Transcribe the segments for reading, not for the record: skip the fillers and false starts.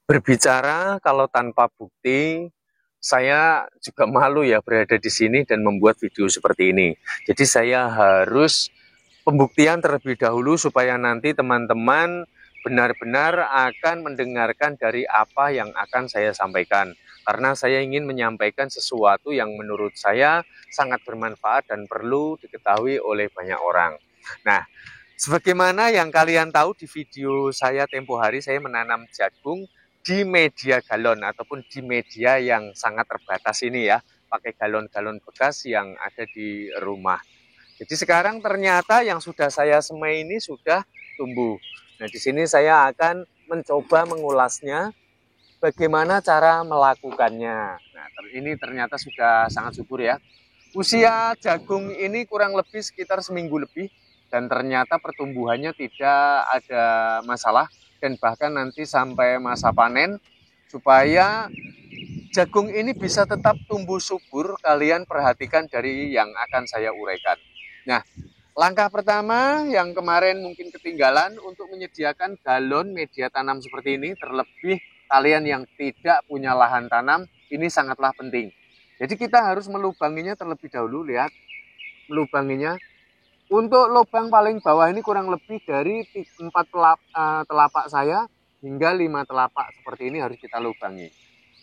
Berbicara kalau tanpa bukti, saya juga malu ya berada di sini dan membuat video seperti ini. Jadi saya harus pembuktian terlebih dahulu supaya nanti teman-teman benar-benar akan mendengarkan dari apa yang akan saya sampaikan. Karena saya ingin menyampaikan sesuatu yang menurut saya sangat bermanfaat dan perlu diketahui oleh banyak orang. Nah, sebagaimana yang kalian tahu di video saya tempo hari, saya menanam jagung di media galon ataupun di media yang sangat terbatas ini ya, pakai galon-galon bekas yang ada di rumah. Jadi sekarang ternyata yang sudah saya semai ini sudah tumbuh. Nah, di sini saya akan mencoba mengulasnya, bagaimana cara melakukannya. Nah, ini ternyata sudah sangat subur ya. Usia jagung ini kurang lebih sekitar seminggu lebih dan ternyata pertumbuhannya tidak ada masalah dan bahkan nanti sampai masa panen supaya jagung ini bisa tetap tumbuh subur, kalian perhatikan dari yang akan saya uraikan. Nah, langkah pertama yang kemarin mungkin ketinggalan untuk menyediakan galon media tanam seperti ini, terlebih kalian yang tidak punya lahan tanam, ini sangatlah penting. Jadi kita harus melubanginya terlebih dahulu, lihat melubanginya. Untuk lubang paling bawah ini kurang lebih dari 4 telapak saya hingga 5 telapak seperti ini harus kita lubangi.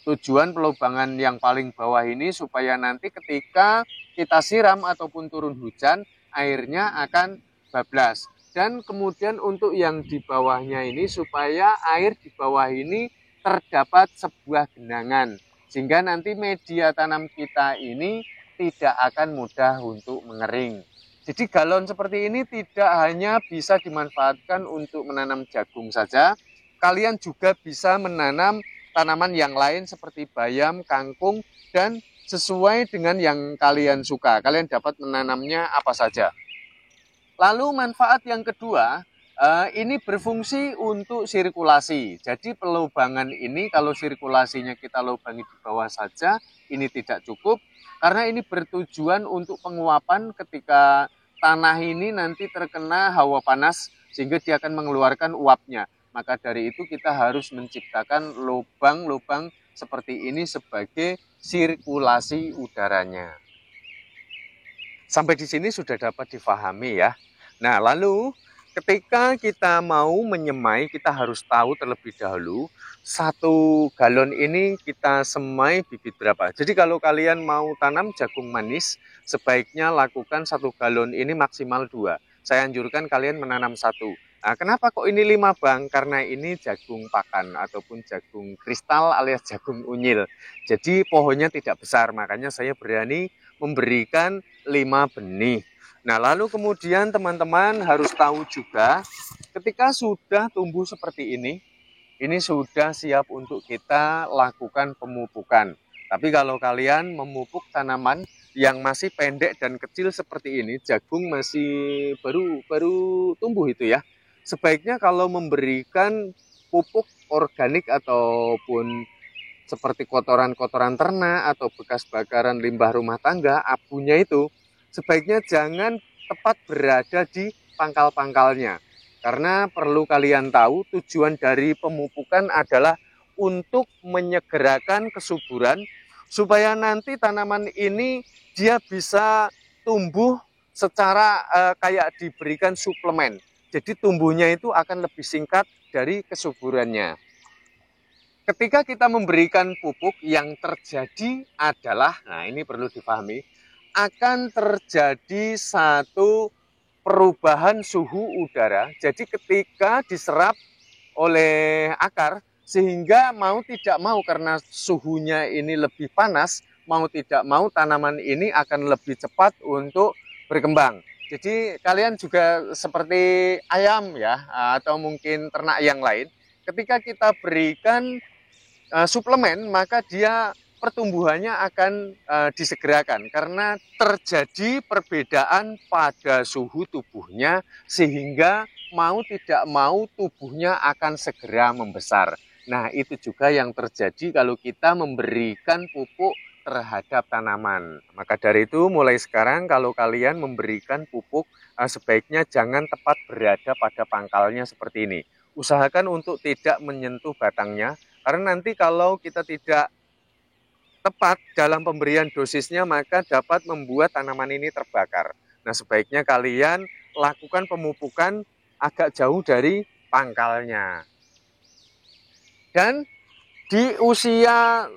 Tujuan pelubangan yang paling bawah ini supaya nanti ketika kita siram ataupun turun hujan, airnya akan bablas. Dan kemudian untuk yang di bawahnya ini supaya air di bawah ini terdapat sebuah genangan. Sehingga nanti media tanam kita ini tidak akan mudah untuk mengering. Jadi galon seperti ini tidak hanya bisa dimanfaatkan untuk menanam jagung saja, kalian juga bisa menanam tanaman yang lain seperti bayam, kangkung, dan sesuai dengan yang kalian suka. Kalian dapat menanamnya apa saja. Lalu manfaat yang kedua, ini berfungsi untuk sirkulasi. Jadi pelubangan ini kalau sirkulasinya kita lubangi di bawah saja, ini tidak cukup. Karena ini bertujuan untuk penguapan ketika tanah ini nanti terkena hawa panas, sehingga dia akan mengeluarkan uapnya. Maka dari itu kita harus menciptakan lubang-lubang seperti ini sebagai sirkulasi udaranya. Sampai di sini sudah dapat difahami ya. Nah, lalu ketika kita mau menyemai, kita harus tahu terlebih dahulu satu galon ini kita semai bibit berapa. Jadi kalau kalian mau tanam jagung manis, sebaiknya lakukan satu galon ini maksimal 2. Saya anjurkan kalian menanam satu. Nah, kenapa kok ini 5 bang? Karena ini jagung pakan ataupun jagung kristal alias jagung unyil. Jadi pohonnya tidak besar, makanya saya berani memberikan 5 benih. Nah, lalu kemudian teman-teman harus tahu juga ketika sudah tumbuh seperti ini sudah siap untuk kita lakukan pemupukan. Tapi kalau kalian memupuk tanaman yang masih pendek dan kecil seperti ini, jagung masih baru tumbuh itu ya. Sebaiknya kalau memberikan pupuk organik ataupun seperti kotoran-kotoran ternak atau bekas bakaran limbah rumah tangga, abunya itu sebaiknya jangan tepat berada di pangkal-pangkalnya. Karena perlu kalian tahu tujuan dari pemupukan adalah untuk menyegerakan kesuburan supaya nanti tanaman ini dia bisa tumbuh secara kayak diberikan suplemen. Jadi tumbuhnya itu akan lebih singkat dari kesuburannya. Ketika kita memberikan pupuk, yang terjadi adalah, nah ini perlu dipahami, akan terjadi satu perubahan suhu udara. Jadi ketika diserap oleh akar, sehingga mau tidak mau karena suhunya ini lebih panas, mau tidak mau tanaman ini akan lebih cepat untuk berkembang. Jadi kalian juga seperti ayam ya, atau mungkin ternak yang lain, ketika kita berikan suplemen, maka dia pertumbuhannya akan disegerakan karena terjadi perbedaan pada suhu tubuhnya sehingga mau tidak mau tubuhnya akan segera membesar. Nah, itu juga yang terjadi kalau kita memberikan pupuk terhadap tanaman. Maka dari itu mulai sekarang kalau kalian memberikan pupuk sebaiknya jangan tepat berada pada pangkalnya seperti ini. usahakan untuk tidak menyentuh batangnya, karena nanti kalau kita tidak tepat dalam pemberian dosisnya maka dapat membuat tanaman ini terbakar. Nah, sebaiknya kalian lakukan pemupukan agak jauh dari pangkalnya. Dan di usia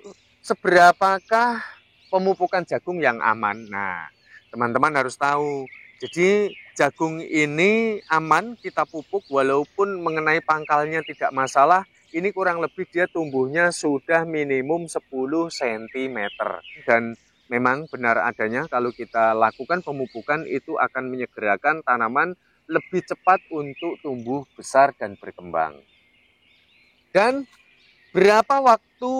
seberapakah pemupukan jagung yang aman? Nah, teman-teman harus tahu. Jadi jagung ini aman kita pupuk walaupun mengenai pangkalnya tidak masalah. Ini kurang lebih dia tumbuhnya sudah minimum 10 cm. Dan memang benar adanya kalau kita lakukan pemupukan itu akan menyegerakan tanaman lebih cepat untuk tumbuh besar dan berkembang. Dan berapa waktu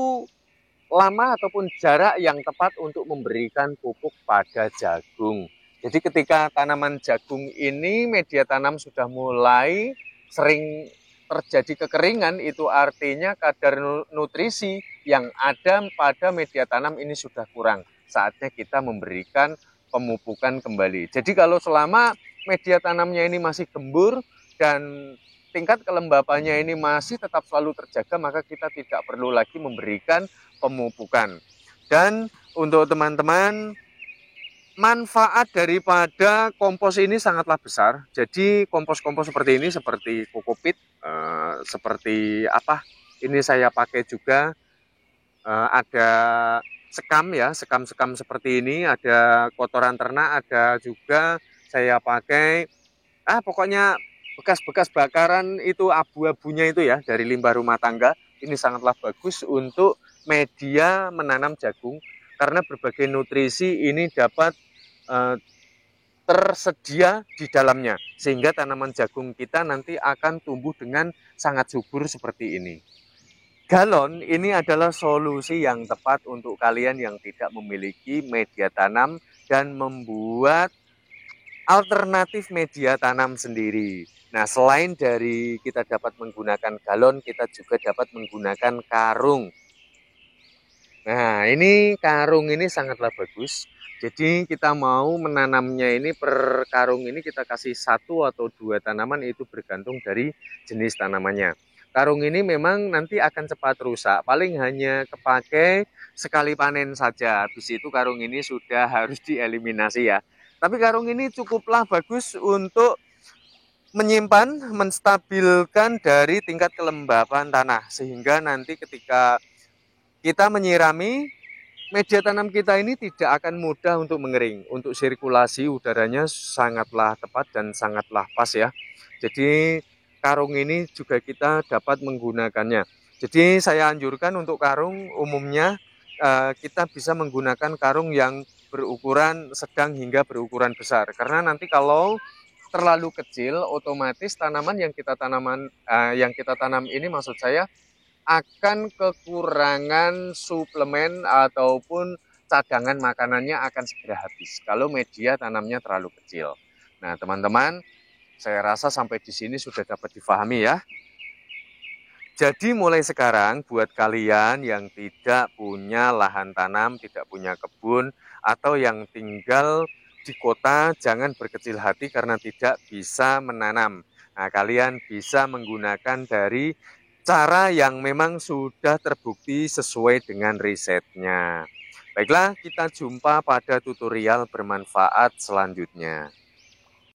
lama ataupun jarak yang tepat untuk memberikan pupuk pada jagung? Jadi ketika tanaman jagung ini media tanam sudah mulai sering terjadi kekeringan, itu artinya kadar nutrisi yang ada pada media tanam ini sudah kurang. Saatnya kita memberikan pemupukan kembali. Jadi kalau selama media tanamnya ini masih gembur dan tingkat kelembapannya ini masih tetap selalu terjaga, maka kita tidak perlu lagi memberikan pemupukan. Dan untuk teman-teman, manfaat daripada kompos ini sangatlah besar. Jadi kompos-kompos seperti ini, seperti kokopit, seperti apa? Ini saya pakai juga. Ada sekam ya, sekam-sekam seperti ini. Ada kotoran ternak, ada juga saya pakai. Pokoknya bekas-bekas bakaran itu abu-abunya itu ya dari limbah rumah tangga. Ini sangatlah bagus untuk media menanam jagung karena berbagai nutrisi ini dapat tersedia di dalamnya sehingga tanaman jagung kita nanti akan tumbuh dengan sangat subur seperti ini. Galon ini adalah solusi yang tepat untuk kalian yang tidak memiliki media tanam dan membuat alternatif media tanam sendiri. Nah, selain dari kita dapat menggunakan galon, kita juga dapat menggunakan karung. Nah, ini karung ini sangatlah bagus. Jadi kita mau menanamnya ini per karung ini kita kasih 1 atau 2 tanaman, itu bergantung dari jenis tanamannya. Karung ini memang nanti akan cepat rusak, paling hanya kepake sekali panen saja. Habis itu karung ini sudah harus dieliminasi ya. Tapi karung ini cukuplah bagus untuk menyimpan, menstabilkan dari tingkat kelembapan tanah. Sehingga nanti ketika kita menyirami, media tanam kita ini tidak akan mudah untuk mengering. Untuk sirkulasi udaranya sangatlah tepat dan sangatlah pas ya. Jadi karung ini juga kita dapat menggunakannya. Jadi saya anjurkan untuk karung umumnya kita bisa menggunakan karung yang berukuran sedang hingga berukuran besar. Karena nanti kalau terlalu kecil, otomatis tanaman yang kita tanam ini maksud saya akan kekurangan suplemen ataupun cadangan makanannya akan segera habis kalau media tanamnya terlalu kecil. Nah, teman-teman, saya rasa sampai di sini sudah dapat difahami ya. Jadi mulai sekarang buat kalian yang tidak punya lahan tanam, tidak punya kebun, atau yang tinggal di kota, jangan berkecil hati karena tidak bisa menanam. Nah, kalian bisa menggunakan dari cara yang memang sudah terbukti sesuai dengan risetnya. Baiklah, kita jumpa pada tutorial bermanfaat selanjutnya.